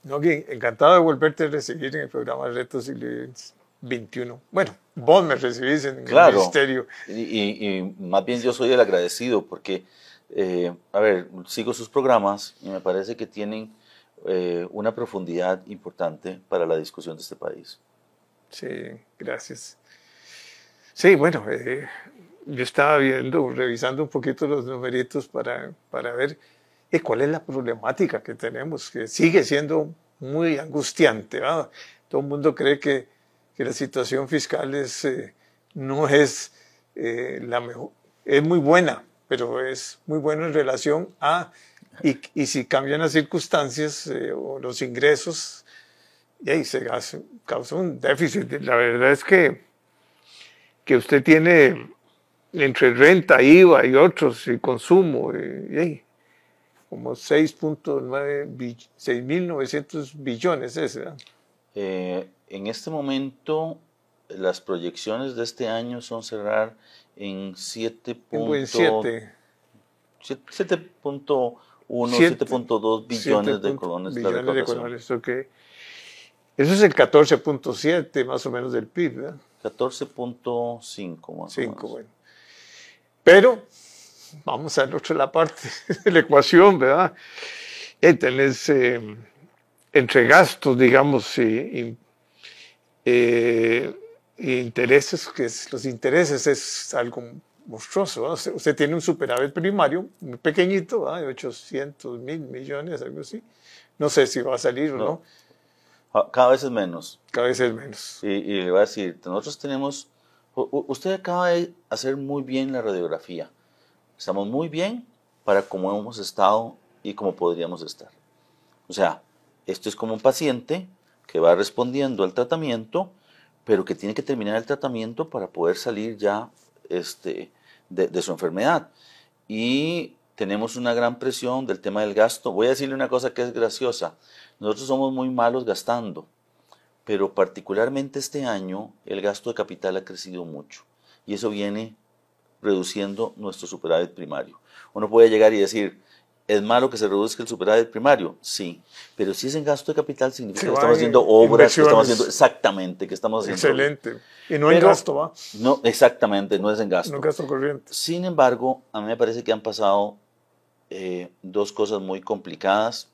No, que encantado de volverte a recibir en el programa Retos Siglo XXI. Bueno, vos me recibís en el Claro, ministerio. y más bien yo soy el agradecido porque, a ver, sigo sus programas y me parece que tienen una profundidad importante para la discusión de este país. Sí, gracias. Sí, bueno, yo estaba viendo, revisando un poquito los numeritos para ver cuál es la problemática que tenemos, que sigue siendo muy angustiante, ¿verdad? Todo el mundo cree que la situación fiscal no es la mejor, es muy buena, pero es muy buena en relación a, y si cambian las circunstancias o los ingresos, y ahí causa un déficit. La verdad es que usted tiene entre renta, IVA y otros, y consumo, como 6.900 billones, ¿verdad? En este momento, las proyecciones de este año son cerrar en Un buen 7, 7.1, 7, 7.2 billones de colones la billones de recaudación. colones. Okay. Eso es el 14.7 más o menos del PIB, ¿verdad? 14.5 más o 5, menos. bueno. Pero vamos a ver otra la parte de la ecuación, ¿verdad? Y tenés entre gastos, digamos, intereses, los intereses es algo monstruoso, ¿verdad? Usted tiene un superávit primario muy pequeñito, ¿verdad? De 800.000 millones, algo así. No sé si va a salir o No, no, cada vez es menos. cada vez es menos. Y le voy a decir, nosotros tenemos, usted acaba de hacer muy bien la radiografía. Estamos muy bien para cómo hemos estado y cómo podríamos estar. O sea, esto es como un paciente que va respondiendo al tratamiento, pero que tiene que terminar el tratamiento para poder salir ya de su enfermedad. Y tenemos una gran presión del tema del gasto. Voy a decirle una cosa que es graciosa. Nosotros somos muy malos gastando, pero particularmente este año el gasto de capital ha crecido mucho y eso viene reduciendo nuestro superávit primario. Uno puede llegar y decir, ¿es malo que se reduzca el superávit primario? Sí, pero si es en gasto de capital significa Se que estamos van haciendo en obras, que estamos haciendo inversiones, exactamente, que estamos haciéndolo bien. excelente. Y no en Pero gasto, ¿va? no exactamente, no es en No en gasto. gasto corriente. Sin embargo, a mí me parece que han pasado dos cosas muy complicadas.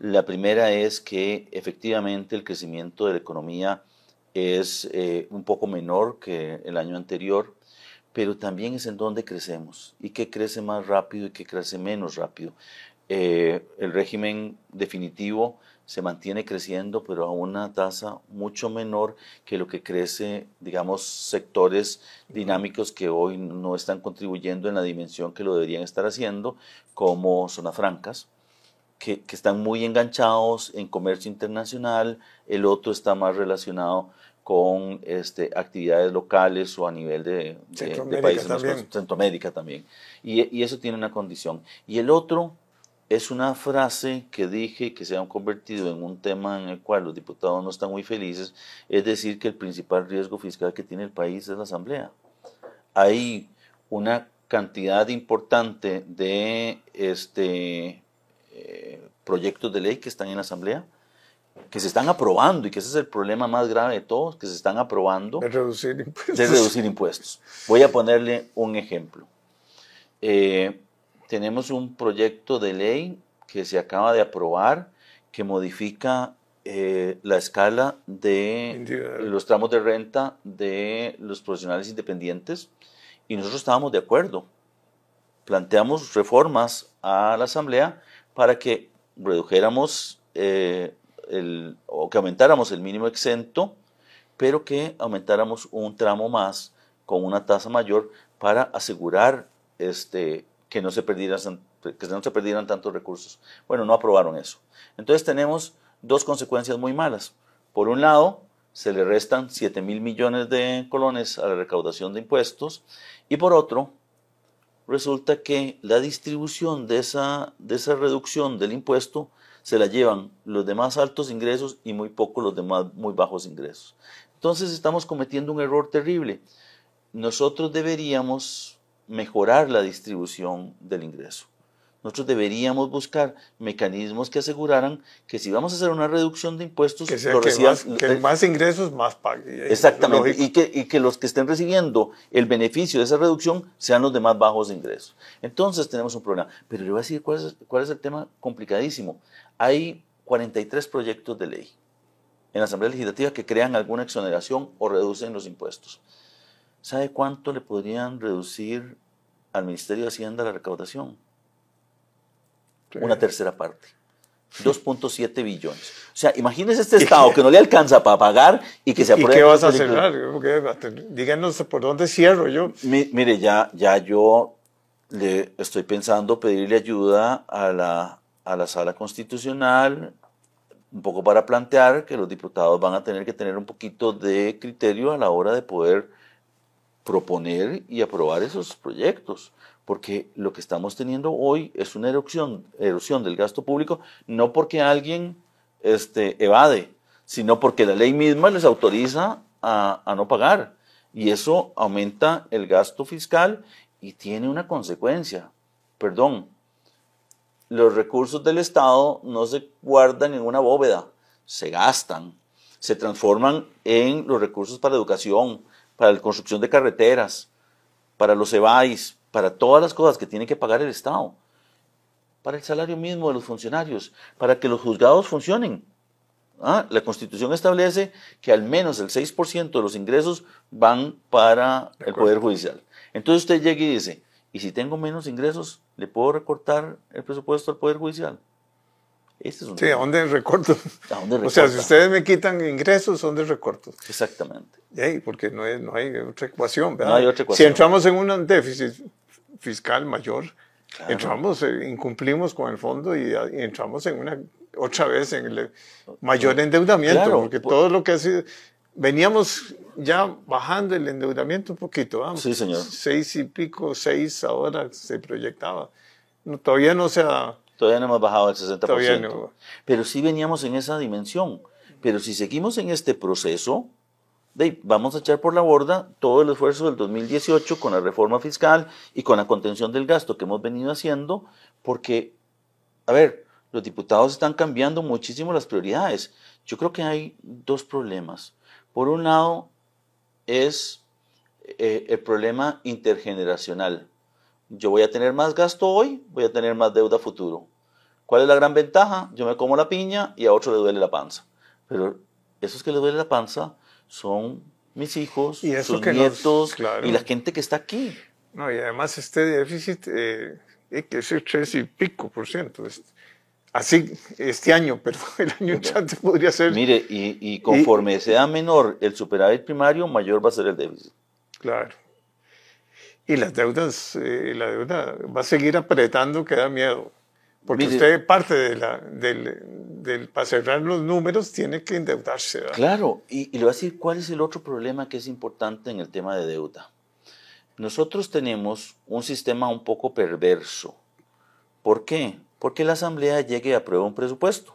La primera es que efectivamente el crecimiento de la economía es un poco menor que el año anterior, pero también es en donde crecemos y qué crece más rápido y qué crece menos rápido. El régimen definitivo se mantiene creciendo, pero a una tasa mucho menor que lo que crece, digamos, sectores dinámicos que hoy no están contribuyendo en la dimensión que lo deberían estar haciendo, como zonas francas, que están muy enganchados en comercio internacional, el otro está más relacionado con actividades locales o a nivel de Centroamérica países más también. conocidos, Centroamérica también. Y eso tiene una condición. Y el otro es una frase que dije que se ha convertido en un tema en el cual los diputados no están muy felices, es decir, que el principal riesgo fiscal que tiene el país es la Asamblea. Hay una cantidad importante de proyectos de ley que están en la Asamblea, que se están aprobando, y que ese es el problema más grave de todos, que se están aprobando De reducir de impuestos. reducir impuestos. Voy a ponerle un ejemplo. Tenemos un proyecto de ley que se acaba de aprobar que modifica la escala de Individual. los tramos de renta de los profesionales independientes y nosotros estábamos de acuerdo. Planteamos reformas a la Asamblea para que redujéramos o que aumentáramos el mínimo exento, pero que aumentáramos un tramo más con una tasa mayor para asegurar que no se perdieran tantos recursos. Bueno, no aprobaron eso. Entonces tenemos dos consecuencias muy malas. Por un lado, se le restan 7.000 millones de colones a la recaudación de impuestos y por otro, resulta que la distribución de esa reducción del impuesto se la llevan los de más altos ingresos y muy poco los de muy bajos ingresos. Entonces estamos cometiendo un error terrible. Nosotros deberíamos mejorar la distribución del ingreso. Nosotros deberíamos buscar mecanismos que aseguraran que si vamos a hacer una reducción de impuestos, Que sea lo reciban, que más ingresos, más pague. exactamente, y que los que estén recibiendo el beneficio de esa reducción sean los de más bajos ingresos. Entonces tenemos un problema. Pero le voy a decir cuál es el tema complicadísimo. Hay 43 proyectos de ley en la Asamblea Legislativa que crean alguna exoneración o reducen los impuestos. ¿Sabe cuánto le podrían reducir al Ministerio de Hacienda la recaudación? Sí. Una tercera parte. 2.7 billones. O sea, imagínese este Estado que no le alcanza para pagar y que se apruebe. ¿Y qué vas a cerrar? Díganos por dónde cierro yo. Mire, ya yo le estoy pensando pedirle ayuda a la Sala Constitucional, un poco para plantear que los diputados van a tener que tener un poquito de criterio a la hora de poder proponer y aprobar esos proyectos, porque lo que estamos teniendo hoy es una erosión del gasto público, no porque alguien evade, sino porque la ley misma les autoriza a no pagar, y eso aumenta el gasto fiscal y tiene una consecuencia. Perdón, los recursos del Estado no se guardan en una bóveda, se gastan, se transforman en los recursos para educación, para la construcción de carreteras, para los EBAIS, para todas las cosas que tiene que pagar el Estado, para el salario mismo de los funcionarios, para que los juzgados funcionen. La Constitución establece que al menos el 6% de los ingresos van para el Poder Judicial. Entonces usted llega y dice, ¿y si tengo menos ingresos, le puedo recortar el presupuesto al Poder Judicial? Este es un tema. ¿A dónde recorto? ¿A dónde recorta? O sea, si ustedes me quitan ingresos, ¿dónde recorto? Exactamente. Porque no hay otra ecuación, ¿verdad? No hay otra ecuación. Si entramos en un déficit fiscal mayor, Claro. entramos, incumplimos con el fondo y entramos en otra vez en el mayor endeudamiento, Claro, porque todo lo que hace, veníamos ya bajando el endeudamiento un poquito, ¿vamos? Sí, señor. 6 y pico, 6 ahora se proyectaba. No, todavía no se ha... Todavía no hemos bajado el 60%. Todavía no. Pero sí veníamos en esa dimensión. Pero si seguimos en este proceso, vamos a echar por la borda todo el esfuerzo del 2018 con la reforma fiscal y con la contención del gasto que hemos venido haciendo, porque, a ver, los diputados están cambiando muchísimo las prioridades. Yo creo que hay dos problemas. Por un lado, es el problema intergeneracional. Yo voy a tener más gasto hoy, voy a tener más deuda futuro. ¿Cuál es la gran ventaja? Yo me como la piña y a otro le duele la panza. Pero esos que le duele la panza son mis hijos, sus nietos, claro. Y la gente que está aquí. No, y además este déficit, que es el 3 y pico %. Así este año, pero el año entrante podría ser... Mire, y conforme sea menor el superávit primario, mayor va a ser el déficit. Claro. Y las deudas, la deuda va a seguir apretando que da miedo. Porque Mire, usted parte para cerrar los números tiene que endeudarse, ¿verdad? Claro, y le voy a decir cuál es el otro problema que es importante en el tema de deuda. Nosotros tenemos un sistema un poco perverso. ¿Por qué? Porque la Asamblea llegue y aprueba un presupuesto.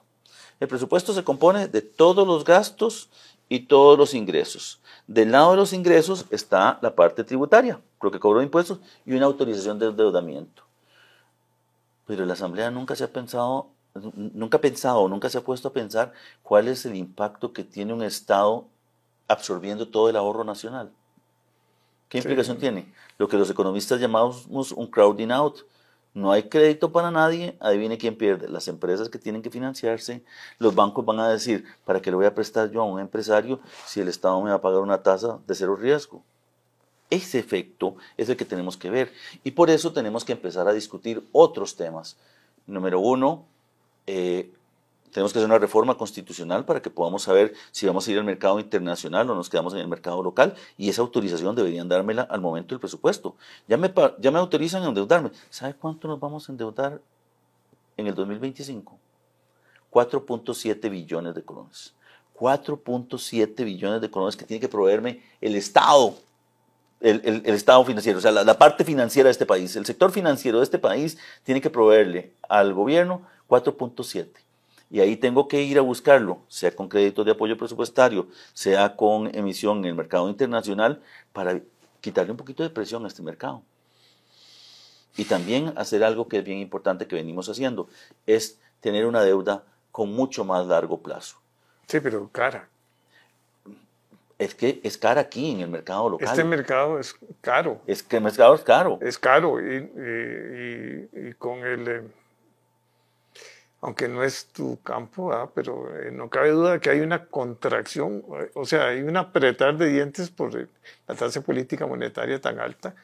El presupuesto se compone de todos los gastos y todos los ingresos. Del lado de los ingresos está la parte tributaria, lo que cobró impuestos, y una autorización de endeudamiento. Pero la Asamblea nunca se ha pensado, nunca se ha puesto a pensar cuál es el impacto que tiene un Estado absorbiendo todo el ahorro nacional. ¿Qué implicación tiene? Lo que los economistas llamamos un crowding out. No hay crédito para nadie, adivine quién pierde. Las empresas que tienen que financiarse, los bancos van a decir, ¿para qué le voy a prestar yo a un empresario si el Estado me va a pagar una tasa de cero riesgo? Ese efecto es el que tenemos que ver y por eso tenemos que empezar a discutir otros temas. Número uno, tenemos que hacer una reforma constitucional para que podamos saber si vamos a ir al mercado internacional o nos quedamos en el mercado local, y esa autorización deberían dármela al momento del presupuesto. Ya me autorizan a endeudarme. ¿Sabe cuánto nos vamos a endeudar en el 2025? 4.7 billones de colones. 4.7 billones de colones que tiene que proveerme el Estado. El Estado financiero, o sea, la parte financiera de este país, el sector financiero de este país tiene que proveerle al gobierno 4.7. Y ahí tengo que ir a buscarlo, sea con créditos de apoyo presupuestario, sea con emisión en el mercado internacional, para quitarle un poquito de presión a este mercado. Y también hacer algo que es bien importante que venimos haciendo, es tener una deuda con mucho más largo plazo. Sí, pero cara. Es que es cara aquí en el mercado local. Este mercado es caro. Es que el mercado es caro. Es caro y con aunque no es tu campo, pero no cabe duda que hay una contracción, o sea, hay un apretar de dientes por la tasa política monetaria tan alta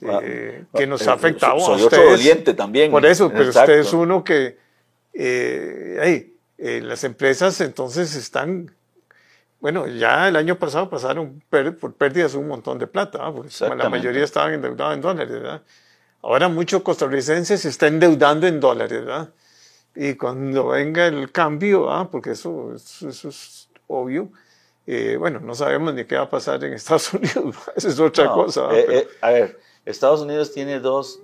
que nos ha afectado a soy ustedes. Otro doliente también. Por eso, pero Exacto. usted es uno que las empresas entonces están, bueno, ya el año pasado pasaron por pérdidas un montón de plata, porque la mayoría estaban endeudados en dólares, ¿verdad? Ahora muchos costarricenses se están endeudando en dólares, ¿verdad? Y cuando venga el cambio, porque eso es obvio, bueno, no sabemos ni qué va a pasar en Estados Unidos, esa es otra cosa. A ver, Estados Unidos tiene dos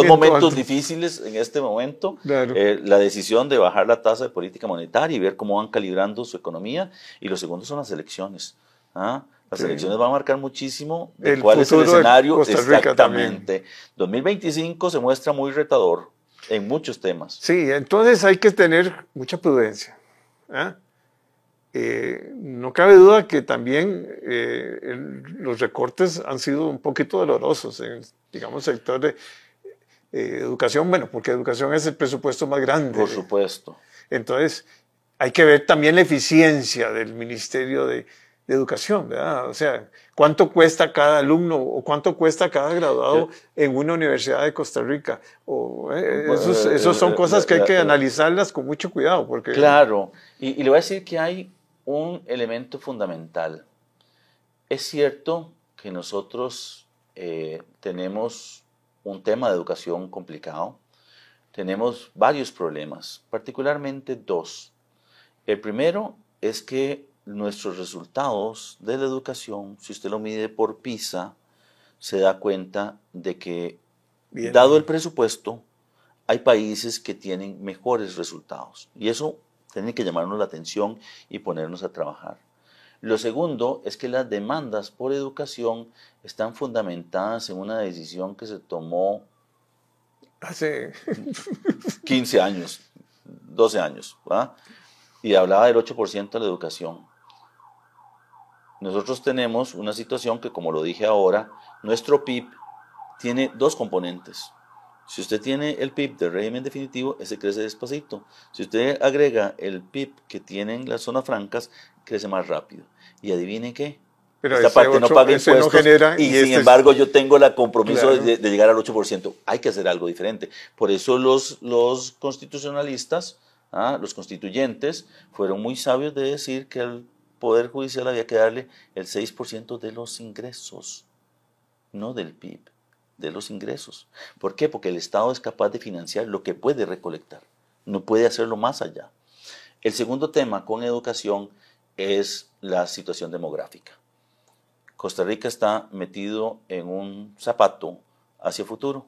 momentos difíciles en este momento. Claro. La decisión de bajar la tasa de política monetaria y ver cómo van calibrando su economía. Y lo segundo son las elecciones. Las elecciones van a marcar muchísimo de cuál es el escenario. Costa Rica exactamente. También. 2025 se muestra muy retador en muchos temas. Sí, entonces hay que tener mucha prudencia. No cabe duda que también los recortes han sido un poquito dolorosos en el, digamos, sector de educación, bueno, porque educación es el presupuesto más grande. Por supuesto. Entonces, hay que ver también la eficiencia del Ministerio de Educación, ¿verdad? O sea, ¿cuánto cuesta cada alumno o cuánto cuesta cada graduado en una universidad de Costa Rica? Esos son cosas que hay que analizarlas con mucho cuidado. Porque... Claro, y le voy a decir que hay un elemento fundamental. Es cierto que nosotros tenemos un tema de educación complicado, tenemos varios problemas, particularmente dos. El primero es que nuestros resultados de la educación, si usted lo mide por PISA, se da cuenta de que, dado el presupuesto, hay países que tienen mejores resultados. Y eso tiene que llamarnos la atención y ponernos a trabajar. Lo segundo es que las demandas por educación están fundamentadas en una decisión que se tomó hace 15 años, 12 años, ¿verdad? Y hablaba del 8% de la educación. Nosotros tenemos una situación que, como lo dije ahora, nuestro PIB tiene dos componentes. Si usted tiene el PIB del régimen definitivo, ese crece despacito. Si usted agrega el PIB que tienen las zonas francas, crece más rápido. Y adivinen qué, pero esta parte no paga impuestos no genera, y sin embargo yo tengo el compromiso claro, de llegar al 8%. Hay que hacer algo diferente. Por eso los constitucionalistas, los constituyentes, fueron muy sabios de decir que al Poder Judicial había que darle el 6% de los ingresos, no del PIB, de los ingresos. ¿Por qué? Porque el Estado es capaz de financiar lo que puede recolectar, no puede hacerlo más allá. El segundo tema con educación es la situación demográfica. Costa Rica está metido en un zapato hacia el futuro.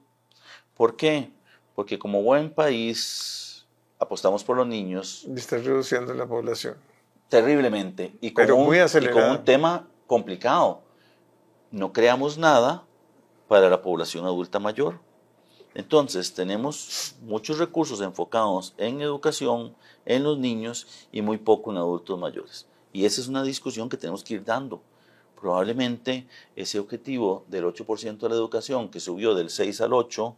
¿Por qué? Porque como buen país apostamos por los niños. Está reduciendo la población. Terriblemente. Y con un tema complicado. No creamos nada para la población adulta mayor. Entonces tenemos muchos recursos enfocados en educación, en los niños y muy poco en adultos mayores. Y esa es una discusión que tenemos que ir dando. Probablemente ese objetivo del 8% de la educación que subió del 6 al 8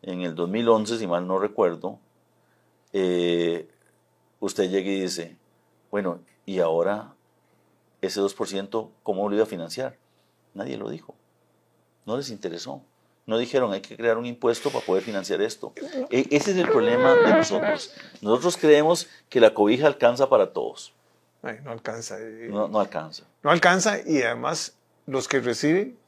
en el 2011, si mal no recuerdo, usted llega y dice, bueno, y ahora ese 2%, ¿cómo lo iba a financiar? Nadie lo dijo, no les interesó. No dijeron, hay que crear un impuesto para poder financiar esto. Ese es el problema de nosotros. Nosotros creemos que la cobija alcanza para todos. Ay, no alcanza. No alcanza. No alcanza y además los que reciben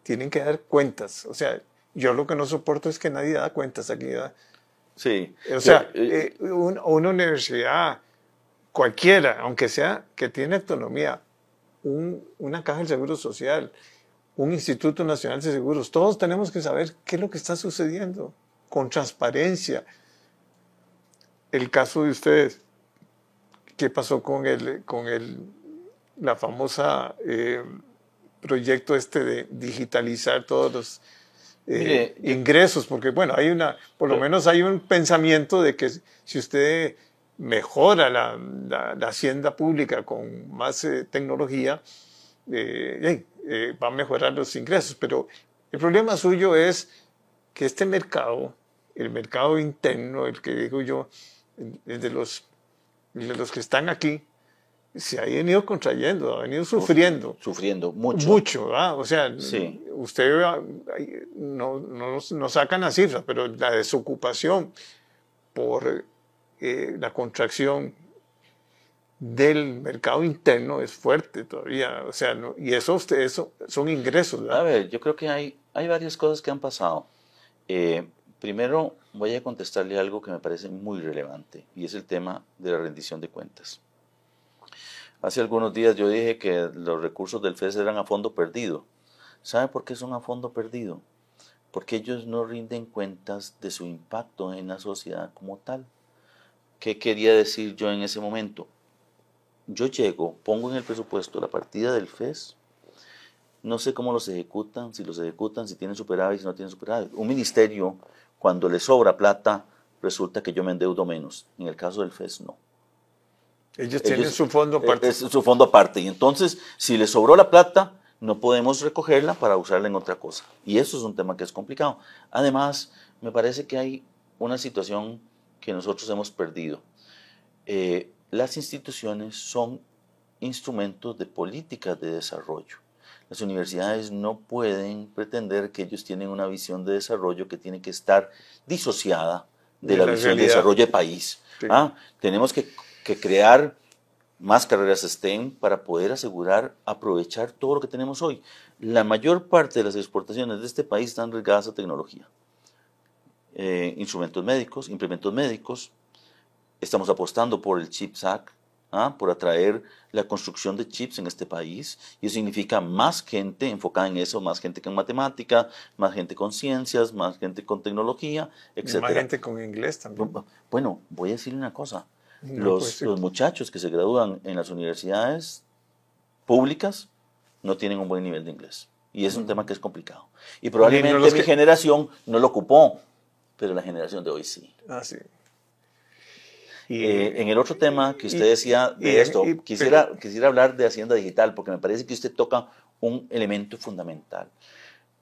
tienen que dar cuentas. O sea, yo lo que no soporto es que nadie da cuentas aquí. ¿verdad? Sí. O sea, una universidad cualquiera, aunque sea que tiene autonomía, una caja del Seguro Social, un Instituto Nacional de Seguros, todos tenemos que saber qué es lo que está sucediendo con transparencia. El caso de ustedes, ¿qué pasó con la famosa proyecto de digitalizar todos los Mire, ingresos, porque bueno, por lo menos hay un pensamiento de que si usted mejora la hacienda pública con más tecnología, va a mejorar los ingresos, pero el problema suyo es que este mercado, el mercado interno, el que digo yo, el de los que están aquí, se ha venido contrayendo, ha venido sufriendo. Sufriendo mucho. Mucho, ¿verdad? O sea, Sí. usted no sacan las cifras, pero la desocupación por la contracción del mercado interno es fuerte todavía, o sea, y eso son ingresos, ¿verdad? A ver, yo creo que hay varias cosas que han pasado. Primero voy a contestarle algo que me parece muy relevante, y es el tema de la rendición de cuentas. Hace algunos días yo dije que los recursos del FES eran a fondo perdido. ¿Sabe por qué son a fondo perdido? Porque ellos no rinden cuentas de su impacto en la sociedad como tal. ¿Qué quería decir yo en ese momento? Yo llego, pongo en el presupuesto la partida del FES, no sé cómo los ejecutan, si tienen superávit, si no tienen superávit. Un ministerio, cuando le sobra plata, resulta que yo me endeudo menos. En el caso del FES, no. Ellos tienen su fondo aparte. Es su fondo aparte. Y entonces, si les sobró la plata, no podemos recogerla para usarla en otra cosa. Y eso es un tema que es complicado. Además, me parece que hay una situación que nosotros hemos perdido. Las instituciones son instrumentos de políticas de desarrollo. Las universidades no pueden pretender que ellos tienen una visión de desarrollo que tiene que estar disociada de la visión de desarrollo de país. Sí. Tenemos que crear más carreras STEM para poder aprovechar todo lo que tenemos hoy. La mayor parte de las exportaciones de este país están ligadas a tecnología. Instrumentos médicos, implementos médicos. Estamos apostando por el CHIPS Act, por atraer la construcción de chips en este país, y eso significa más gente enfocada en eso, más gente con matemática, más gente con ciencias, más gente con tecnología, etc. Más gente con inglés también. Bueno, voy a decirle una cosa. Los muchachos que se gradúan en las universidades públicas no tienen un buen nivel de inglés. Y es un tema que es complicado. Y probablemente mi generación no lo ocupó, pero la generación de hoy sí. Sí. En el otro tema que usted decía de esto, quisiera hablar de Hacienda Digital, porque me parece que usted toca un elemento fundamental.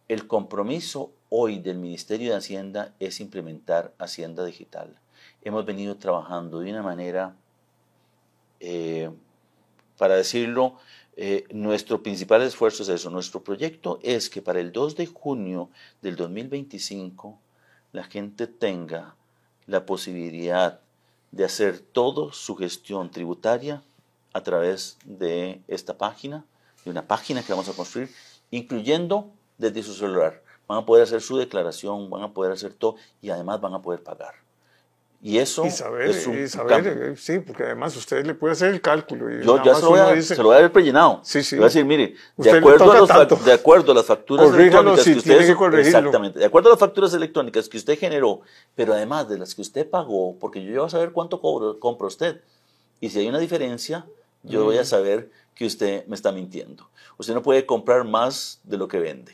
El compromiso hoy del Ministerio de Hacienda es implementar Hacienda Digital. Hemos venido trabajando de una manera, para decirlo, nuestro principal esfuerzo es eso. Nuestro proyecto es que para el 2 de junio del 2025 la gente tenga la posibilidad de hacer toda su gestión tributaria a través de esta página, de una página que vamos a construir, incluyendo desde su celular. Van a poder hacer su declaración, van a poder hacer todo y además van a poder pagar. Y eso es un sí, porque además usted le puede hacer el cálculo. Y yo ya se lo voy a haber prellenado. Sí, sí. Le voy a decir, mire, de acuerdo a las facturas electrónicas que usted... Exactamente, de acuerdo a las facturas electrónicas que usted generó, pero además de las que usted pagó, porque yo ya voy a saber cuánto compra usted. Y si hay una diferencia, yo voy a saber que usted me está mintiendo. Usted no puede comprar más de lo que vende.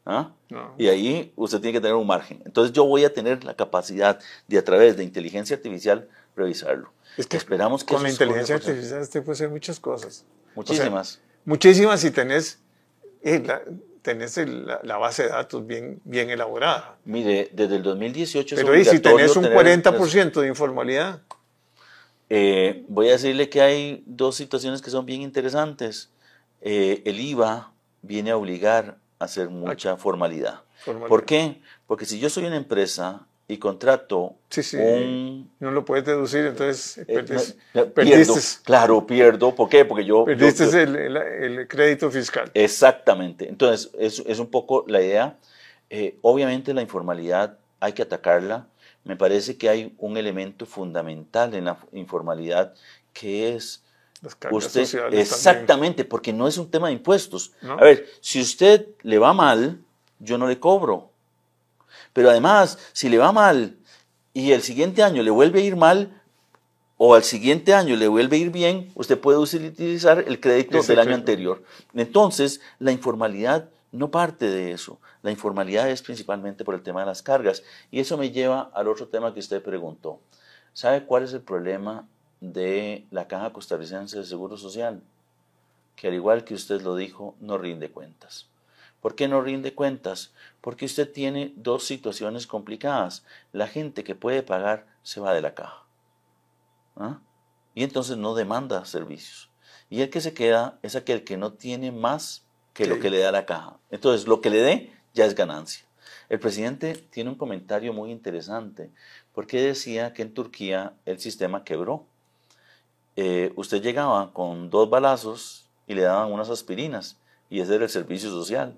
No. Y ahí usted tiene que tener un margen. Entonces yo voy a tener la capacidad de, a través de inteligencia artificial, revisarlo. Es que esperamos que con la inteligencia artificial usted puede hacer muchas cosas. Muchísimas. O sea, muchísimas, y tenés la base de datos bien elaborada. Mire, desde el 2018 pero es si tenés un 40% de informalidad. Voy a decirle que hay dos situaciones que son bien interesantes. El IVA viene a obligar a hacer mucha formalidad. ¿Por qué? Porque si yo soy una empresa y contrato no lo puedes deducir, entonces perdiste. Claro, pierdo. ¿Por qué? Porque perdiste el crédito fiscal. Exactamente. Entonces, es un poco la idea. Obviamente la informalidad hay que atacarla. Me parece que hay un elemento fundamental en la informalidad que es las cargas usted, sociales exactamente, también. Porque no es un tema de impuestos. ¿No? A ver, si usted le va mal, yo no le cobro. Pero además, si le va mal y el siguiente año le vuelve a ir mal, o al siguiente año le vuelve a ir bien, usted puede utilizar el crédito del año anterior. Entonces, la informalidad no parte de eso. La informalidad es principalmente por el tema de las cargas. Y eso me lleva al otro tema que usted preguntó. ¿Sabe cuál es el problema de la Caja Costarricense de Seguro Social? Que al igual que usted lo dijo, no rinde cuentas. ¿Por qué no rinde cuentas? Porque usted tiene dos situaciones complicadas. La gente que puede pagar se va de la caja. ¿Ah? Y entonces no demanda servicios. Y el que se queda es aquel que no tiene más que lo que le da la caja. Entonces, lo que le dé ya es ganancia. El presidente tiene un comentario muy interesante, porque decía que en Turquía el sistema quebró. Usted llegaba con 2 balazos y le daban unas aspirinas, y ese era el servicio social.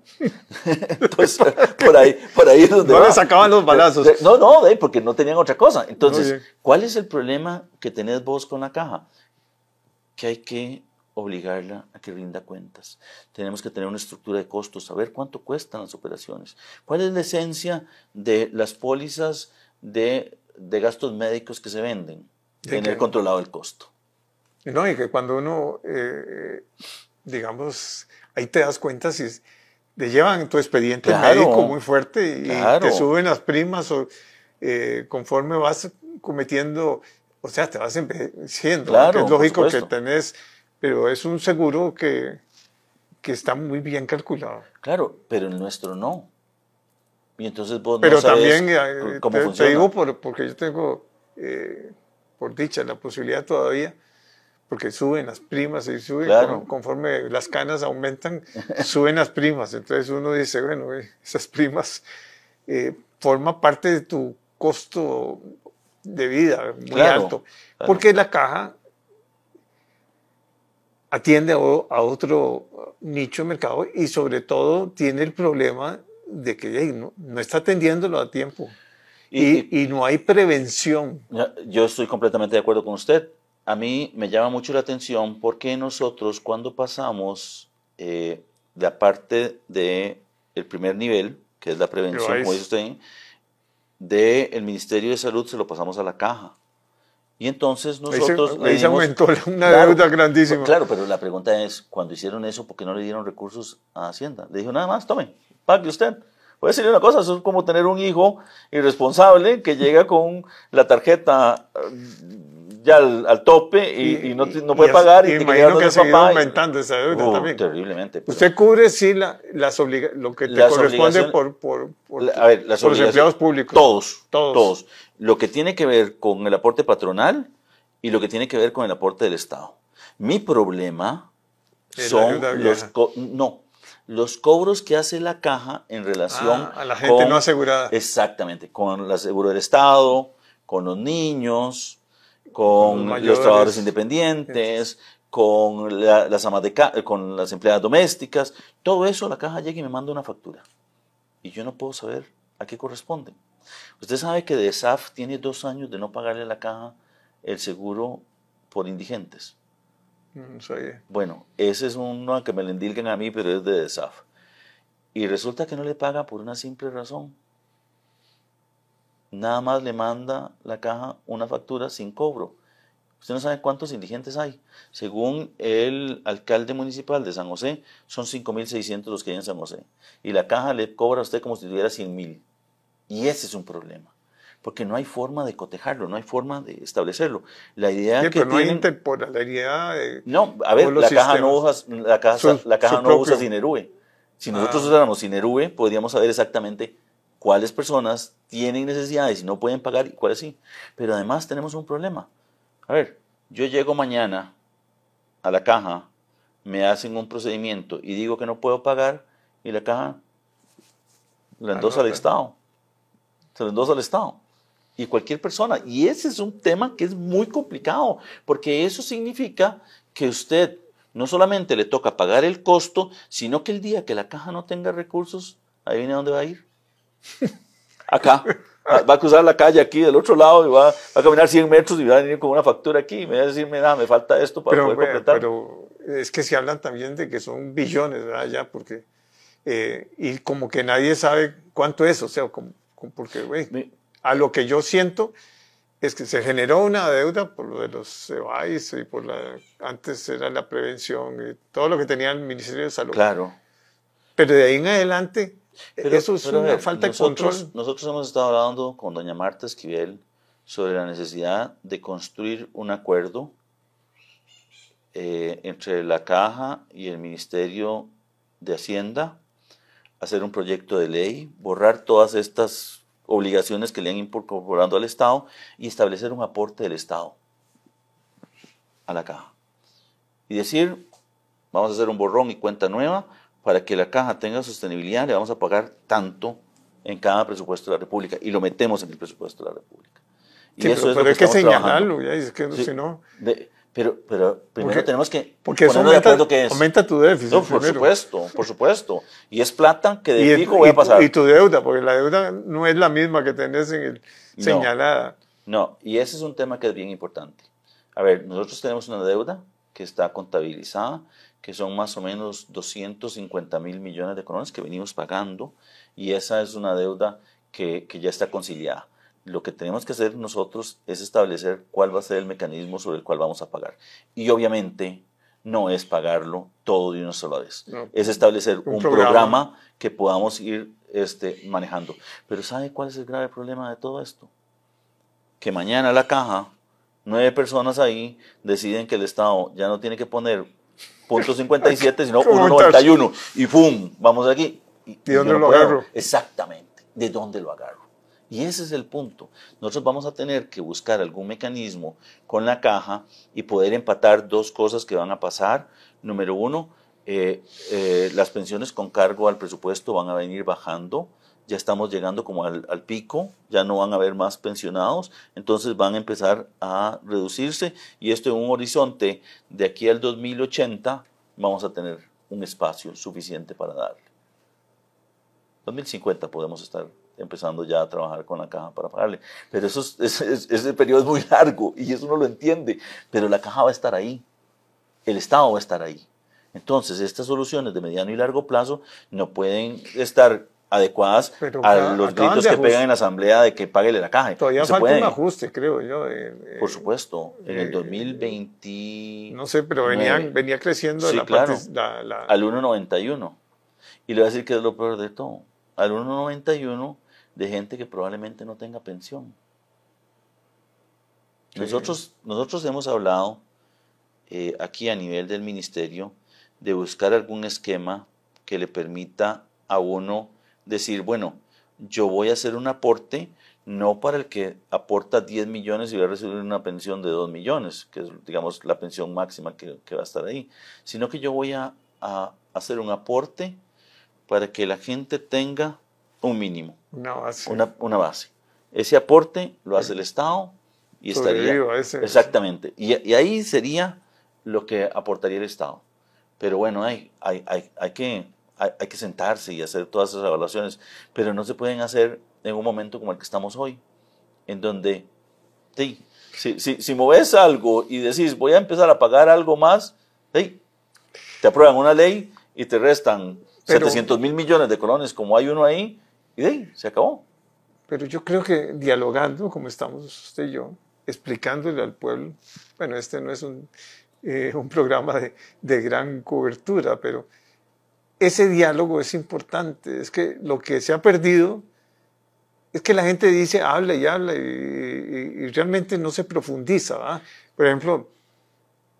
Entonces, por ahí es donde no le sacaban los balazos. No, porque no tenían otra cosa. Entonces, ¿cuál es el problema que tenés vos con la caja? Que hay que obligarla a que rinda cuentas. Tenemos que tener una estructura de costos, saber cuánto cuestan las operaciones. ¿Cuál es la esencia de las pólizas de gastos médicos que se venden? Tener controlado el costo. No, y que cuando uno, digamos, ahí te das cuenta si te llevan tu expediente médico muy fuerte y te suben las primas o conforme vas cometiendo, o sea, te vas envejeciendo. Que es lógico que tenés, pero es un seguro que está muy bien calculado. Claro, pero el nuestro no. Y entonces vos pero no sabes también, cómo funciona. Te digo porque yo tengo, por dicha, la posibilidad todavía, porque suben las primas y suben conforme las canas aumentan, suben las primas. Entonces uno dice, bueno, esas primas forman parte de tu costo de vida muy alto. Porque la caja atiende a otro nicho de mercado y sobre todo tiene el problema de que no está atendiéndolo a tiempo y no hay prevención. Yo estoy completamente de acuerdo con usted. A mí me llama mucho la atención porque nosotros cuando pasamos la parte del primer nivel, que es la prevención, como dice usted, del Ministerio de Salud se lo pasamos a la caja. Y entonces nosotros ahí se aumentó una deuda grandísima. Claro, pero la pregunta es, cuando hicieron eso, ¿por qué no le dieron recursos a Hacienda? Le dijo, nada más, tome, pague usted. Voy a decirle una cosa, eso es como tener un hijo irresponsable que llega con la tarjeta ya al tope y no puede pagar. Y imagino que ha seguido aumentando esa deuda también. Terriblemente. Usted cubre, sí, lo que te corresponde por los empleados públicos. Todos. Lo que tiene que ver con el aporte patronal y lo que tiene que ver con el aporte del Estado. Mi problema son los cobros que hace la caja en relación a la gente no asegurada. Exactamente, con el seguro del Estado, con los niños, con los trabajadores independientes, con las amas con las empleadas domésticas. Todo eso la caja llega y me manda una factura. Y yo no puedo saber a qué corresponde. Usted sabe que DESAF tiene 2 años de no pagarle a la caja el seguro por indigentes. No sabía. Bueno, ese es uno que me lo endilgan a mí, pero es de DESAF. Y resulta que no le paga por una simple razón. Nada más le manda la caja una factura sin cobro. Usted no sabe cuántos indigentes hay. Según el alcalde municipal de San José, son 5.600 los que hay en San José. Y la caja le cobra a usted como si tuviera 100.000. Y ese es un problema. Porque no hay forma de cotejarlo, no hay forma de establecerlo. La idea que pero no tienen, hay interpolaridad. No, a ver, la caja no usa Sinerue. Si nosotros usáramos Sinerue, podríamos saber exactamente cuáles personas tienen necesidades y no pueden pagar y cuáles sí. Pero además tenemos un problema. A ver, yo llego mañana a la caja, me hacen un procedimiento y digo que no puedo pagar y la caja la endosa al Estado. Se lo endosa al Estado. Y cualquier persona. Y ese es un tema que es muy complicado, porque eso significa que usted no solamente le toca pagar el costo, sino que el día que la caja no tenga recursos, ahí viene a dónde va a ir. Acá. Va a cruzar la calle aquí del otro lado y va a caminar 100 metros y va a venir con una factura aquí y me va a decir, mira, me falta esto para poder completar. Pero es que se hablan también de que son billones, ¿verdad? Ya, porque, y como que nadie sabe cuánto es, o sea, porque, a lo que yo siento, es que se generó una deuda por lo de los CEBAIS y antes era la prevención y todo lo que tenía el Ministerio de Salud. Claro. Pero de ahí en adelante, eso es pero a una ver, falta de control. nosotros hemos estado hablando con doña Marta Esquivel sobre la necesidad de construir un acuerdo entre la Caja y el Ministerio de Hacienda, hacer un proyecto de ley, borrar todas estas obligaciones que le han incorporado al Estado y establecer un aporte del Estado a la Caja. Y decir, vamos a hacer un borrón y cuenta nueva para que la Caja tenga sostenibilidad, le vamos a pagar tanto en cada presupuesto de la República y lo metemos en el presupuesto de la República. Y sí, eso pero es lo que hay que estamos señalarlo, trabajando. ya, es que Sí, si no... pero primero tenemos que porque eso ponernos de acuerdo qué es. aumenta tu déficit. No, por supuesto. Y es plata que de fijo y, voy a pasar. Y tu deuda, porque la deuda no es la misma que tenés en el señalada. No, y ese es un tema que es bien importante. A ver, nosotros tenemos una deuda que está contabilizada, que son más o menos 250.000 millones de colones que venimos pagando, y esa es una deuda que ya está conciliada. Lo que tenemos que hacer nosotros es establecer cuál va a ser el mecanismo sobre el cual vamos a pagar. Y obviamente no es pagarlo todo de una sola vez. No, es establecer un programa que podamos ir manejando. Pero ¿sabe cuál es el grave problema de todo esto? Que mañana la Caja, 9 personas ahí, deciden que el Estado ya no tiene que poner .57, sino 1.91. Y ¡pum! Vamos aquí. ¿De dónde lo agarro? Exactamente. ¿De dónde lo agarro? Y ese es el punto. Nosotros vamos a tener que buscar algún mecanismo con la Caja y poder empatar dos cosas que van a pasar. Número uno, las pensiones con cargo al presupuesto van a venir bajando. Ya estamos llegando como al pico, ya no van a haber más pensionados, entonces van a empezar a reducirse y esto en un horizonte de aquí al 2080 vamos a tener un espacio suficiente para darle. 2050 podemos estar empezando ya a trabajar con la Caja para pagarle. Pero ese periodo es muy largo y eso no lo entiende. Pero la Caja va a estar ahí, el Estado va a estar ahí. Entonces, estas soluciones de mediano y largo plazo no pueden estar adecuadas a los gritos que pegan en la Asamblea de que páguele la Caja. Todavía no falta un ajuste, creo yo. Por supuesto, en el 2020... No sé, pero venía creciendo sí, claro, al 1.91. Y le voy a decir que es lo peor de todo. Al 1.91 de gente que probablemente no tenga pensión. Sí. Nosotros hemos hablado aquí a nivel del ministerio de buscar algún esquema que le permita a uno decir, bueno, yo voy a hacer un aporte no para el que aporta 10 millones y va a recibir una pensión de 2 millones, que es, digamos, la pensión máxima que va a estar ahí, sino que yo voy a hacer un aporte para que la gente tenga un mínimo, una base. Ese aporte lo hace el Estado y estaría... Exactamente. Y ahí sería lo que aportaría el Estado. Pero bueno, hay que sentarse y hacer todas esas evaluaciones, pero no se pueden hacer en un momento como el que estamos hoy, en donde sí, si moves algo y decís voy a empezar a pagar algo más, sí, te aprueban una ley y te restan 700.000 millones de colones como hay uno ahí y se acabó. Pero yo creo que dialogando como estamos usted y yo, explicándole al pueblo, bueno, este no es un programa de gran cobertura, pero ese diálogo es importante. Es que lo que se ha perdido es que la gente dice, habla y habla y realmente no se profundiza, ¿verdad? Por ejemplo,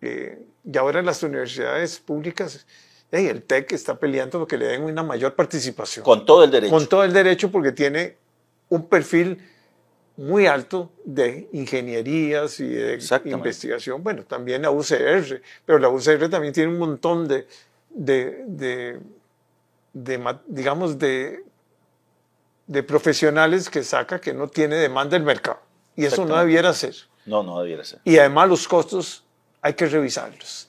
y ahora las universidades públicas, el TEC está peleando porque le den una mayor participación. Con todo el derecho. Con todo el derecho porque tiene un perfil muy alto de ingenierías y de investigación. Bueno, también la UCR, pero la UCR también tiene un montón digamos, de profesionales que saca que no tiene demanda el mercado. Y eso no debiera ser. No debiera ser. Y además los costos hay que revisarlos.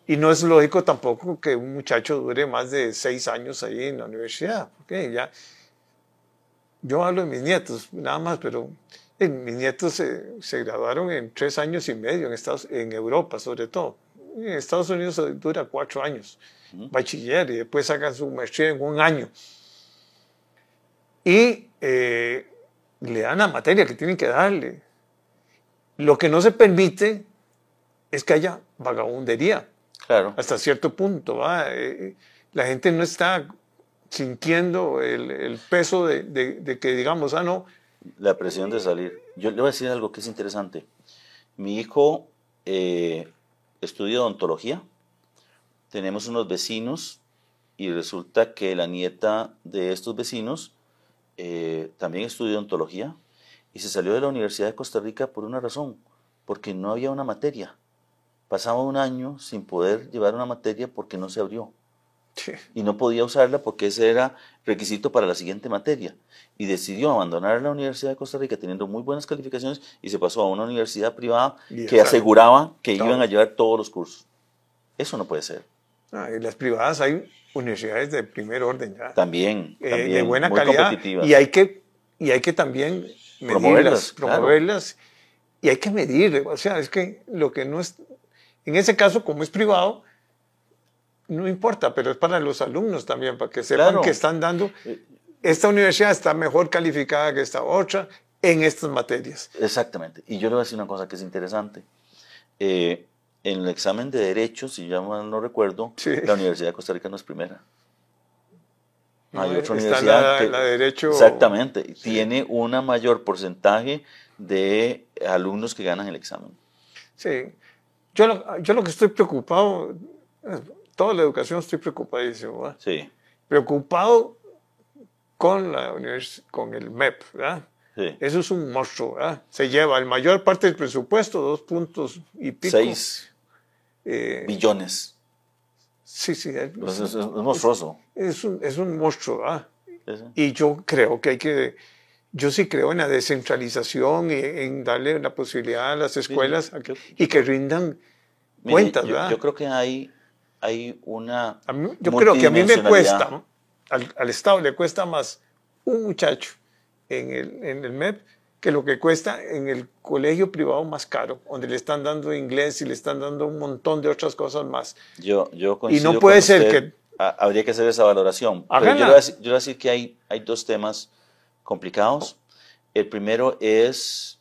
Y no es lógico tampoco que un muchacho dure más de 6 años ahí en la universidad. Porque ya, yo hablo de mis nietos, nada más, pero mis nietos se graduaron en 3 años y medio en Europa, sobre todo. En Estados Unidos dura 4 años, bachiller, y después sacan su maestría en 1 año. Y le dan la materia que tienen que darle. Lo que no se permite es que haya vagabundería Claro. hasta cierto punto. ¿Va? La gente no está sintiendo el peso de que digamos, no. La presión de salir. Yo le voy a decir algo que es interesante. Mi hijo estudia odontología. Tenemos unos vecinos y resulta que la nieta de estos vecinos también estudió odontología y se salió de la Universidad de Costa Rica por una razón, porque no había una materia. Pasaba un año sin poder llevar una materia porque no se abrió. Sí. Y no podía usarla porque ese era requisito para la siguiente materia. Y decidió abandonar la Universidad de Costa Rica teniendo muy buenas calificaciones y se pasó a una universidad privada que aseguraba que iban a llevar todos los cursos. Eso no puede ser. En las privadas hay universidades de primer orden ya. También de buena muy calidad. competitivas. Y hay que también medirlas, promoverlas. Claro. Y hay que medir. O sea, es que lo que no es... En ese caso, como es privado, no importa, pero es para los alumnos también, para que sepan que están dando... Esta universidad está mejor calificada que esta otra en estas materias. Exactamente. Y yo le voy a decir una cosa que es interesante. En el examen de Derecho, si yo mal no recuerdo, sí. La Universidad de Costa Rica no es primera. No, hay otra está universidad la Derecho... Exactamente. Sí. Tiene un mayor porcentaje de alumnos que ganan el examen. Sí. Yo lo que estoy preocupado, toda la educación estoy preocupadísimo, ¿verdad? Sí. Preocupado con el MEP, ¿verdad? Sí. Eso es un monstruo, ¿verdad? Se lleva la mayor parte del presupuesto, 2 puntos y pico. 6 billones. Sí. Es monstruoso. Es un monstruo, ¿verdad? Sí. Y yo creo que yo sí creo en la descentralización y en darle la posibilidad a las escuelas y que rindan cuentas, ¿verdad? Yo creo que hay una yo creo que a mí me cuesta, al Estado le cuesta más un muchacho en el MEP que lo que cuesta en el colegio privado más caro, donde le están dando inglés y le están dando un montón de otras cosas más. Yo coincido y no puede con ser usted. que... Habría que hacer esa valoración. Pero yo le voy a decir que hay 2 temas complicados. El primero es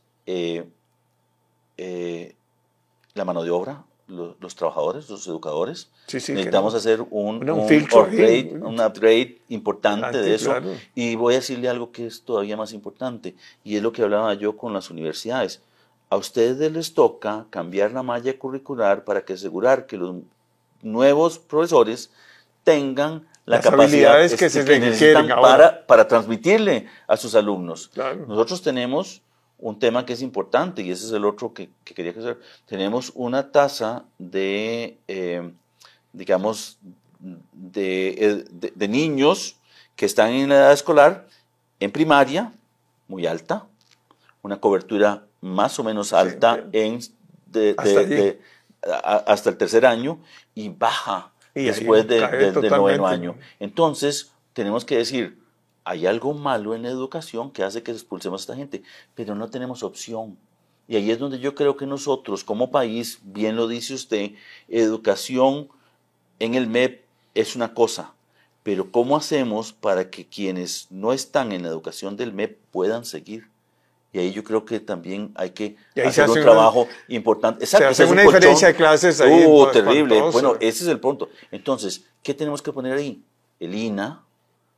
la mano de obra, los trabajadores, los educadores. Sí, necesitamos hacer un upgrade importante de eso. Claro. Y voy a decirle algo que es todavía más importante, y es lo que hablaba yo con las universidades. A ustedes les toca cambiar la malla curricular para que asegurar que los nuevos profesores tengan las capacidades que se necesitan para transmitirle a sus alumnos. Claro. Nosotros tenemos un tema que es importante, y ese es el otro que quería hacer. Tenemos una tasa de, digamos, de niños que están en la edad escolar, en primaria, muy alta, una cobertura más o menos alta hasta el tercer año, y baja después del noveno año. Entonces, tenemos que decir, hay algo malo en la educación que hace que expulsemos a esta gente, pero no tenemos opción. Y ahí es donde yo creo que nosotros, como país, bien lo dice usted, educación en el MEP es una cosa, pero ¿cómo hacemos para que quienes no están en la educación del MEP puedan seguir? Y ahí yo creo que también hay que hacer un trabajo importante. Exacto, se hace una diferencia de clases ahí. Terrible. Bueno, ese es el punto. Entonces, ¿qué tenemos que poner ahí? El INA,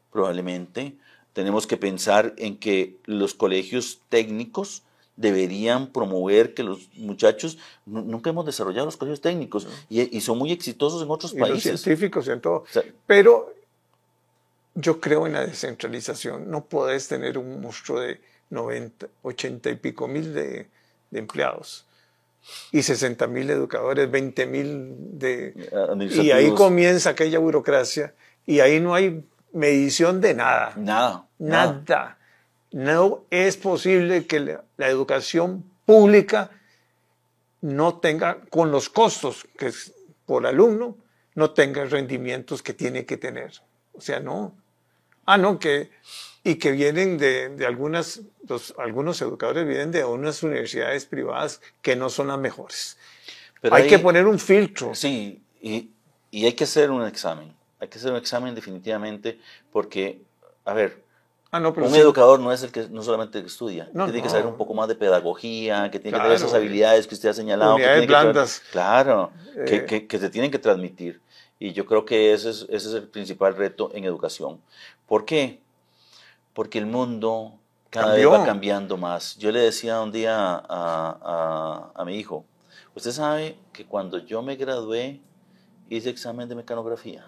probablemente. Tenemos que pensar en que los colegios técnicos deberían promover que los muchachos, nunca hemos desarrollado los colegios técnicos, y son muy exitosos en otros países. Los científicos y en todo. O sea, pero yo creo en la descentralización. No podés tener un monstruo de 90, 80 y pico mil de empleados y 60.000 educadores, 20.000 y ahí comienza aquella burocracia y ahí no hay medición de nada. Nada. No es posible que la educación pública no tenga, con los costos que es por alumno, no tenga rendimientos que tiene que tener. O sea, no. Y que vienen de algunos educadores vienen de unas universidades privadas que no son las mejores. Pero hay que poner un filtro. Sí, y hay que hacer un examen. Hay que hacer un examen definitivamente porque, a ver, no, pero Un sí. educador no es el que no solamente estudia, No, tiene que no. saber un poco más de pedagogía, que tiene que tener Claro, esas habilidades que usted ha señalado, que unidades tiene que saber, blandas. claro, eh, que se tienen que transmitir. Y yo creo que ese es el principal reto en educación. ¿Por qué? Porque el mundo cada vez va Cambió. cambiando más. Yo le decía un día a mi hijo, usted sabe que cuando yo me gradué hice examen de mecanografía.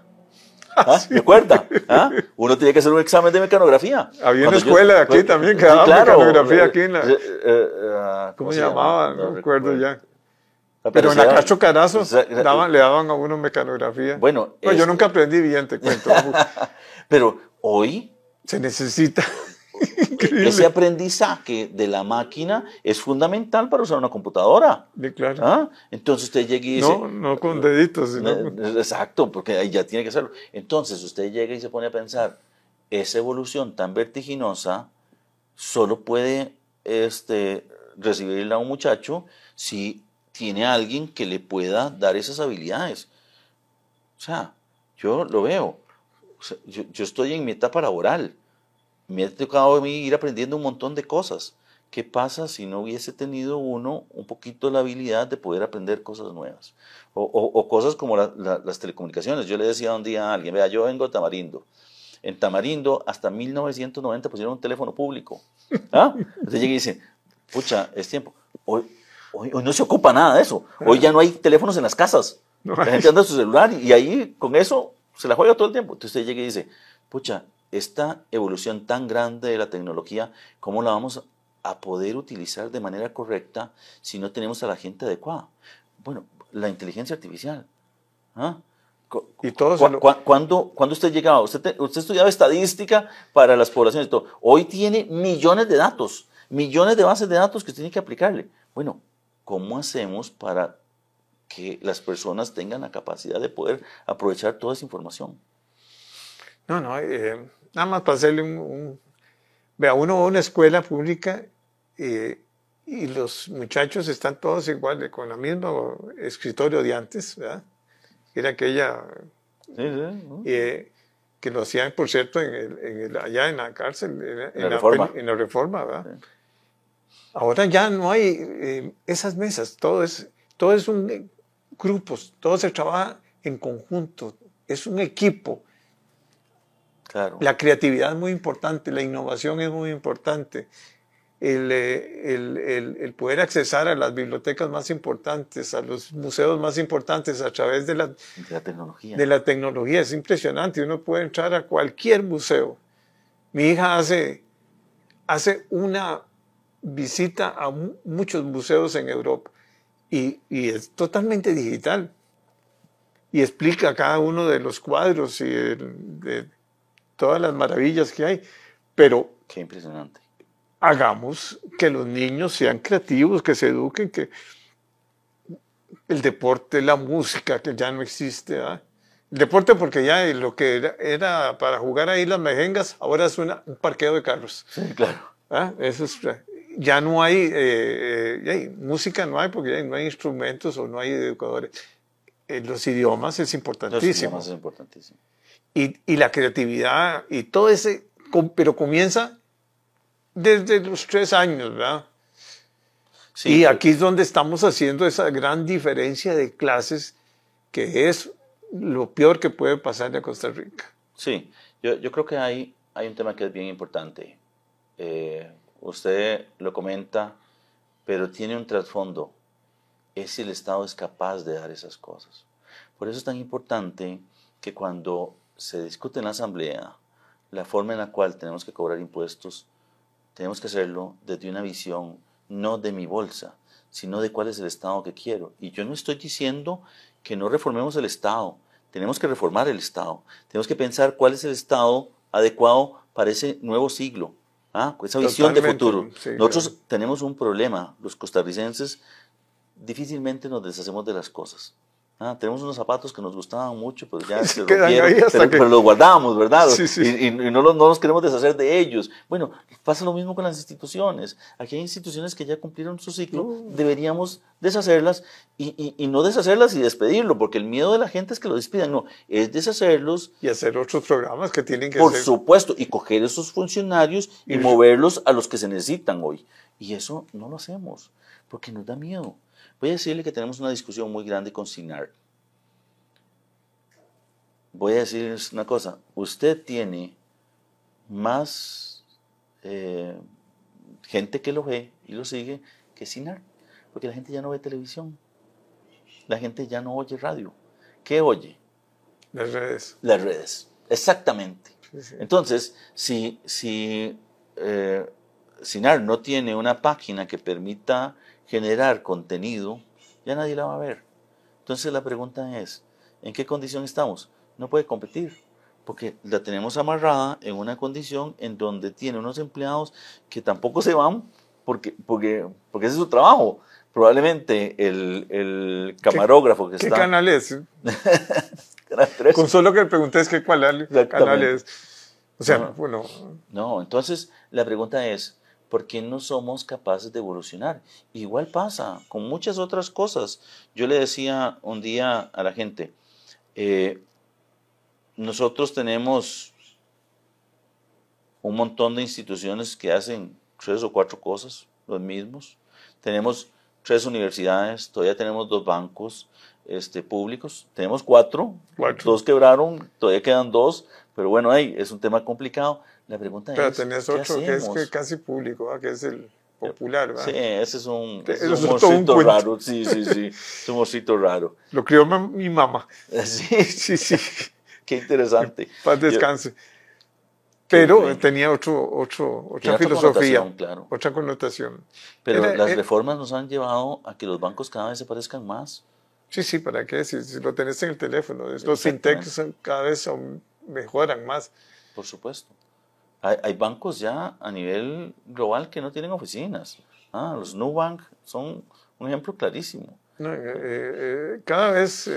¿Ah? Así. ¿Recuerda? ¿Ah? Uno tiene que hacer un examen de mecanografía. Había una Cuando yo, escuela aquí también que sí, daba claro. mecanografía aquí en la, ¿Cómo ¿cómo se se llama? llamaba? No No recuerdo recuerdo. ya. Pero Pero en se la llama, Castro Carazo le daban a uno mecanografía. bueno, No, yo nunca aprendí bien, te cuento. pero hoy Se necesita. ese Increíble. aprendizaje de la máquina es fundamental para usar una computadora. Sí, claro. ¿Ah? Entonces usted llega y dice, No, no con deditos, sino exacto, porque ahí ya tiene que hacerlo. Entonces usted llega y se pone a pensar, esa evolución tan vertiginosa solo puede recibirla a un muchacho si tiene a alguien que le pueda dar esas habilidades. O sea, yo lo veo. O sea, yo estoy en mi etapa laboral. Me ha tocado a mí ir aprendiendo un montón de cosas. ¿Qué pasa si no hubiese tenido uno un poquito la habilidad de poder aprender cosas nuevas? O cosas como las telecomunicaciones. Yo le decía un día a alguien, vea, yo vengo de Tamarindo. En Tamarindo hasta 1990 pusieron un teléfono público. ¿Ah? Entonces llega y dice, pucha, es tiempo. Hoy no se ocupa nada de eso. Hoy ya no hay teléfonos en las casas. no La hay. gente anda en su celular y ahí con eso se la juega todo el tiempo. Entonces usted llega y dice, pucha, esta evolución tan grande de la tecnología, ¿cómo la vamos a poder utilizar de manera correcta si no tenemos a la gente adecuada? Bueno, la inteligencia artificial. ¿Ah? Y todo se lo... ¿Cuándo usted llegaba? Usted estudiaba estadística para las poblaciones y todo. Hoy tiene millones de datos, millones de bases de datos que usted tiene que aplicarle. Bueno, ¿cómo hacemos para que las personas tengan la capacidad de poder aprovechar toda esa información? No, no, nada más para hacerle Vea, uno va a una escuela pública y los muchachos están todos iguales, con el mismo escritorio de antes, ¿verdad? Era aquella Sí, sí. que lo hacían, por cierto, allá en la cárcel, En la Reforma. en la Reforma, ¿verdad? Sí. Ahora ya no hay esas mesas, todo es un grupos, todo se trabaja en conjunto, es un equipo. Claro. La creatividad es muy importante, la innovación es muy importante, el poder accesar a las bibliotecas más importantes, a los museos más importantes a través de De la tecnología. la tecnología. Es impresionante, uno puede entrar a cualquier museo. Mi hija hace una visita a muchos museos en Europa y es totalmente digital y explica cada uno de los cuadros y de todas las maravillas que hay, pero Qué impresionante. hagamos que los niños sean creativos, que se eduquen, que el deporte, la música, que ya no existe, ¿verdad? El deporte porque ya lo que era para jugar ahí las mejengas, ahora es un parqueo de carros. Sí, claro. ¿Ah? Eso es, ya no hay, música no hay porque ya no hay instrumentos o no hay educadores. Los idiomas es importantísimo. Los idiomas es importantísimo. Y la creatividad y todo ese, pero comienza desde los 3 años, ¿verdad? Sí, y aquí es donde estamos haciendo esa gran diferencia de clases que es lo peor que puede pasar en Costa Rica. Sí, yo creo que hay un tema que es bien importante. Usted lo comenta, pero tiene un trasfondo. Es si el Estado es capaz de dar esas cosas. Por eso es tan importante que cuando se discute en la Asamblea la forma en la cual tenemos que cobrar impuestos, tenemos que hacerlo desde una visión no de mi bolsa, sino de cuál es el Estado que quiero. Y yo no estoy diciendo que no reformemos el Estado. Tenemos que reformar el Estado. Tenemos que pensar cuál es el Estado adecuado para ese nuevo siglo. Esa visión de futuro. Sí, Nosotros claro. tenemos un problema. Los costarricenses difícilmente nos deshacemos de las cosas. Tenemos unos zapatos que nos gustaban mucho, pues ya se quedan rompieron, ahí hasta pero los guardábamos, ¿verdad? Sí, sí. Y no nos queremos deshacer de ellos. Bueno, pasa lo mismo con las instituciones. Aquí hay instituciones que ya cumplieron su ciclo, deberíamos deshacerlas y no deshacerlas y despedirlo, porque el miedo de la gente es que lo despidan, no, es deshacerlos. Y hacer otros programas que tienen que Por ser. supuesto, y coger esos funcionarios y moverlos a los que se necesitan hoy. Y eso no lo hacemos, porque nos da miedo. Voy a decirle que tenemos una discusión muy grande con SINAR. Voy a decirles una cosa, usted tiene más gente que lo ve y lo sigue que SINAR, porque la gente ya no ve televisión, la gente ya no oye radio. ¿Qué oye? Las redes. Las redes, exactamente. Sí, sí. Entonces, si SINAR no tiene una página que permita generar contenido, ya nadie la va a ver. Entonces la pregunta es, ¿en qué condición estamos? No puede competir, porque la tenemos amarrada en una condición en donde tiene unos empleados que tampoco se van porque ese es su trabajo. Probablemente el camarógrafo que ¿Qué está... ¿Qué canal es? Canal 3. Con solo que le preguntes qué canal es. O sea, No. bueno. No, entonces la pregunta es, ¿por qué no somos capaces de evolucionar? Igual pasa con muchas otras cosas. Yo le decía un día a la gente, nosotros tenemos un montón de instituciones que hacen 3 o 4 cosas, los mismos. Tenemos 3 universidades, todavía tenemos 2 bancos públicos, tenemos 4, 2 quebraron, todavía quedan 2, pero bueno, es un tema complicado. La pregunta Pero es, tenés ¿qué otro que es hacemos? casi público, ¿va? Que es el popular, ¿va? Sí, ese es un Eso es todo un monstruito cuento. raro, sí, es un monstruito raro. Lo crió mi mamá. Sí, Sí, sí. qué interesante. Paz descanse. Pero bien. tenía otra Tiene otra filosofía, connotación, claro. otra connotación. Pero Era- las era- reformas nos han llevado a que los bancos cada vez se parezcan más. Sí, sí, ¿para qué? Si lo tenés en el teléfono. Los Exactamente. fintechs cada vez mejoran más. Por supuesto. Hay bancos ya a nivel global que no tienen oficinas. Los Nubank son un ejemplo clarísimo. ¿No? Cada vez,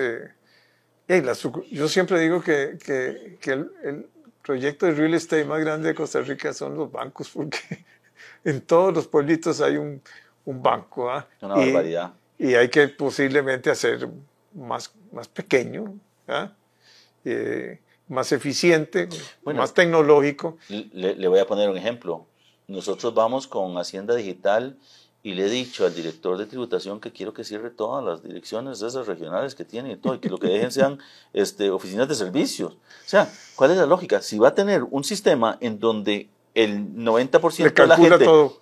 yo siempre digo que el proyecto de real estate más grande de Costa Rica son los bancos, porque en todos los pueblitos hay un banco, ¿va? Una barbaridad. Y hay que posiblemente hacer más pequeño, ¿va? Más eficiente, Bueno, más tecnológico. Le voy a poner un ejemplo. Nosotros vamos con Hacienda Digital y le he dicho al director de tributación que quiero que cierre todas las direcciones esas regionales que tiene y todo, y que lo que dejen sean oficinas de servicios. O sea, ¿cuál es la lógica? Si va a tener un sistema en donde el 90% de la gente todo.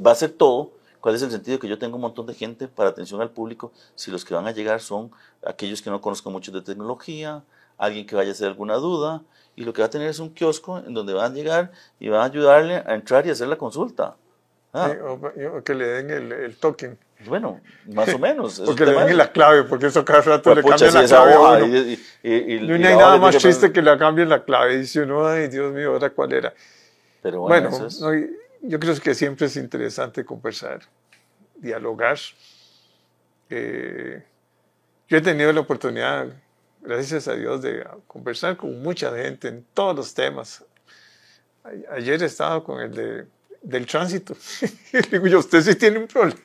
Va a hacer todo, ¿cuál es el sentido de que yo tenga un montón de gente para atención al público si los que van a llegar son aquellos que no conozcan mucho de tecnología, alguien que vaya a hacer alguna duda, y lo que va a tener es un kiosco en donde van a llegar y van a ayudarle a entrar y hacer la consulta? O que le den el token. Bueno, más o menos. Porque le den la clave, porque eso cada rato le pucha, cambian sí, la clave a hoja uno. No hay nada más triste que le cambien la clave. Dice uno, ay, Dios mío, ¿ahora cuál era? Pero bueno, Bueno, yo creo que siempre es interesante conversar, dialogar. Yo he tenido la oportunidad, gracias a Dios, de conversar con mucha gente en todos los temas. Ayer estaba con el del tránsito. Le digo yo, usted sí tiene un problema.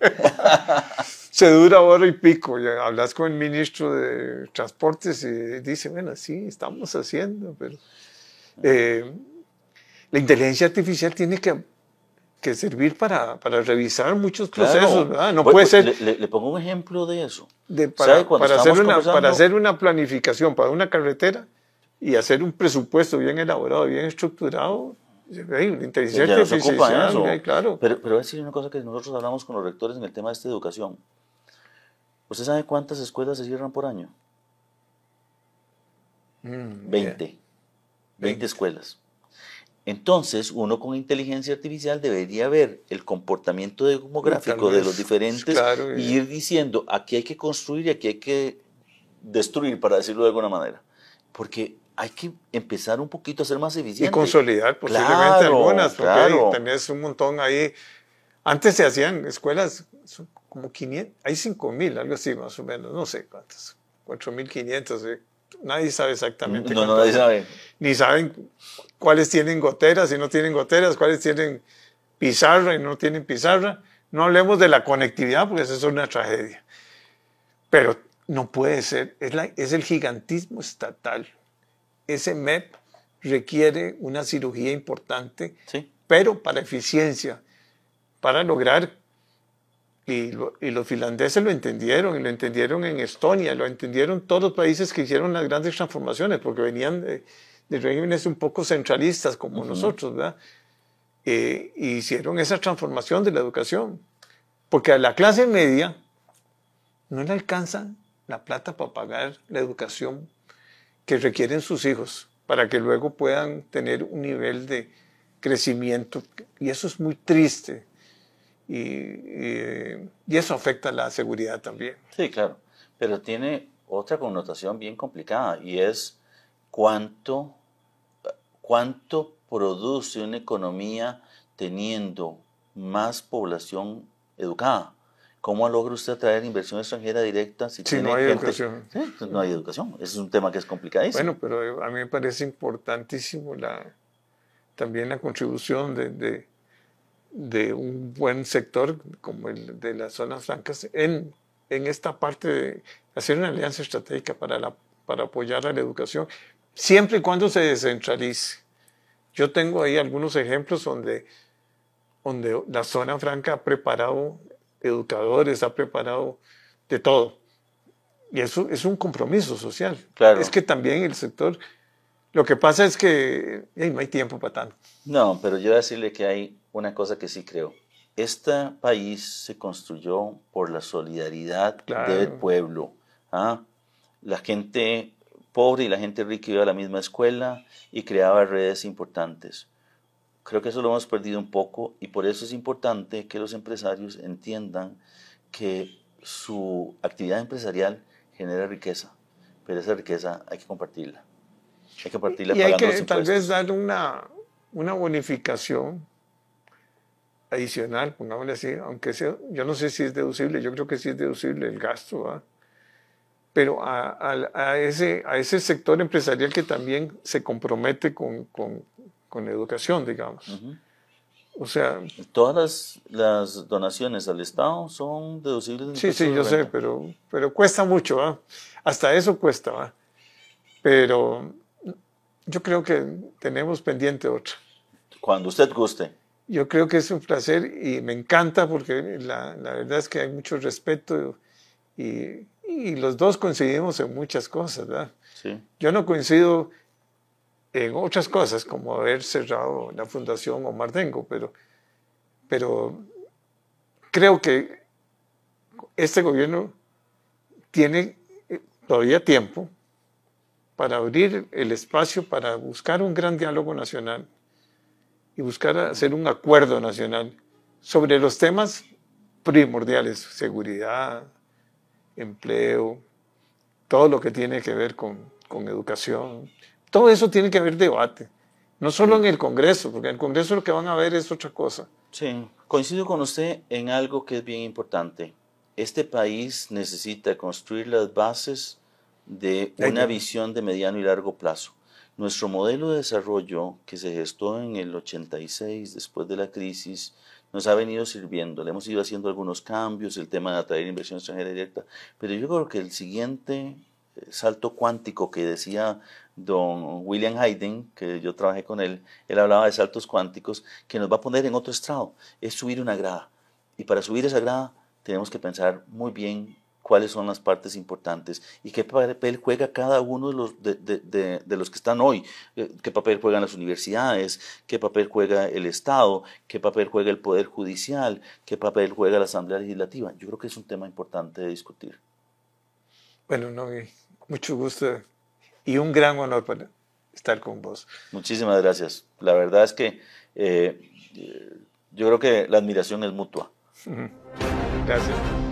Se dura hora y pico. Ya hablas con el ministro de Transportes y dice, bueno, sí, estamos haciendo, pero la inteligencia artificial tiene que servir para revisar muchos procesos, ¿verdad? No puede ser... Le pongo un ejemplo de eso. Para hacer una planificación para una carretera y hacer un presupuesto bien elaborado, bien estructurado, la inteligencia artificial, claro. Pero voy a decir una cosa que nosotros hablamos con los rectores en el tema de esta educación. ¿Usted sabe cuántas escuelas se cierran por año? 20 escuelas. Entonces, uno con inteligencia artificial debería ver el comportamiento demográfico de los diferentes y ir diciendo, aquí hay que construir y aquí hay que destruir, para decirlo de alguna manera. Porque hay que empezar un poquito a ser más eficiente. Y consolidar posiblemente algunas, porque tenés un montón ahí. Antes se hacían escuelas como 500, hay 5,000, algo así más o menos, no sé cuántas. 4.500. Nadie sabe exactamente No, cuántos nadie son. sabe. Ni saben cuáles tienen goteras y no tienen goteras, cuáles tienen pizarra y no tienen pizarra. No hablemos de la conectividad porque eso es una tragedia. Pero no puede ser, es el gigantismo estatal. Ese MEP requiere una cirugía importante, Sí. pero para eficiencia, para lograr, y los finlandeses lo entendieron, y lo entendieron en Estonia, lo entendieron todos los países que hicieron las grandes transformaciones, porque venían de regímenes un poco centralistas como nosotros, ¿verdad? Y hicieron esa transformación de la educación, porque a la clase media no le alcanza la plata para pagar la educación que requieren sus hijos, para que luego puedan tener un nivel de crecimiento, y eso es muy triste. Y eso afecta la seguridad también. Sí, claro, pero tiene otra connotación bien complicada y es cuánto produce una economía teniendo más población educada. ¿Cómo logra usted atraer inversión extranjera directa si tiene no hay gente? educación. Sí, pues no hay educación. Ese es un tema que es complicadísimo. Bueno, pero a mí me parece importantísimo también la contribución de un buen sector como el de las zonas francas en esta parte de hacer una alianza estratégica para apoyar a la educación, siempre y cuando se descentralice. Yo tengo ahí algunos ejemplos donde la zona franca ha preparado educadores, ha preparado de todo. Y eso es un compromiso social. Claro. Es que también el sector, lo que pasa es que no hay tiempo para tanto. No, pero yo voy a decirle que hay una cosa que sí creo. Este país se construyó por la solidaridad del pueblo. ¿Ah? La gente pobre y la gente rica iba a la misma escuela y creaba redes importantes. Creo que eso lo hemos perdido un poco y por eso es importante que los empresarios entiendan que su actividad empresarial genera riqueza, pero esa riqueza hay que compartirla. Hay que compartirla y hay pagando que los impuestos. tal vez dar una bonificación adicional, pongámosle así, aunque sea, yo no sé si es deducible, yo creo que sí es deducible el gasto, ¿verdad? Pero a ese sector empresarial que también se compromete con la educación, digamos. O sea... Todas las donaciones al Estado son deducibles del Sí, yo sé, pero cuesta mucho, ¿va? Hasta eso cuesta, ¿va? Pero yo creo que tenemos pendiente otra. Cuando usted guste. Yo creo que es un placer y me encanta porque la verdad es que hay mucho respeto y los dos coincidimos en muchas cosas, ¿verdad? Sí. Yo no coincido en otras cosas, como haber cerrado la Fundación Omar Dengo, pero creo que este gobierno tiene todavía tiempo para abrir el espacio para buscar un gran diálogo nacional y buscar hacer un acuerdo nacional sobre los temas primordiales, seguridad, empleo, todo lo que tiene que ver con educación. Todo eso tiene que haber debate, no solo en el Congreso, porque en el Congreso lo que van a ver es otra cosa. Sí, coincido con usted en algo que es bien importante. Este país necesita construir las bases de una visión de mediano y largo plazo. Nuestro modelo de desarrollo que se gestó en el 86, después de la crisis, nos ha venido sirviendo. Le hemos ido haciendo algunos cambios, el tema de atraer inversión extranjera directa, pero yo creo que el siguiente salto cuántico que decía don William Hayden, que yo trabajé con él hablaba de saltos cuánticos, que nos va a poner en otro estrado, es subir una grada. Y para subir esa grada tenemos que pensar muy bien cuáles son las partes importantes y qué papel juega cada uno de los que están hoy, qué papel juegan las universidades, qué papel juega el Estado, qué papel juega el Poder Judicial, qué papel juega la Asamblea Legislativa. Yo creo que es un tema importante de discutir. Bueno, no, mucho gusto y un gran honor para estar con vos. Muchísimas gracias. La verdad es que yo creo que la admiración es mutua. Gracias.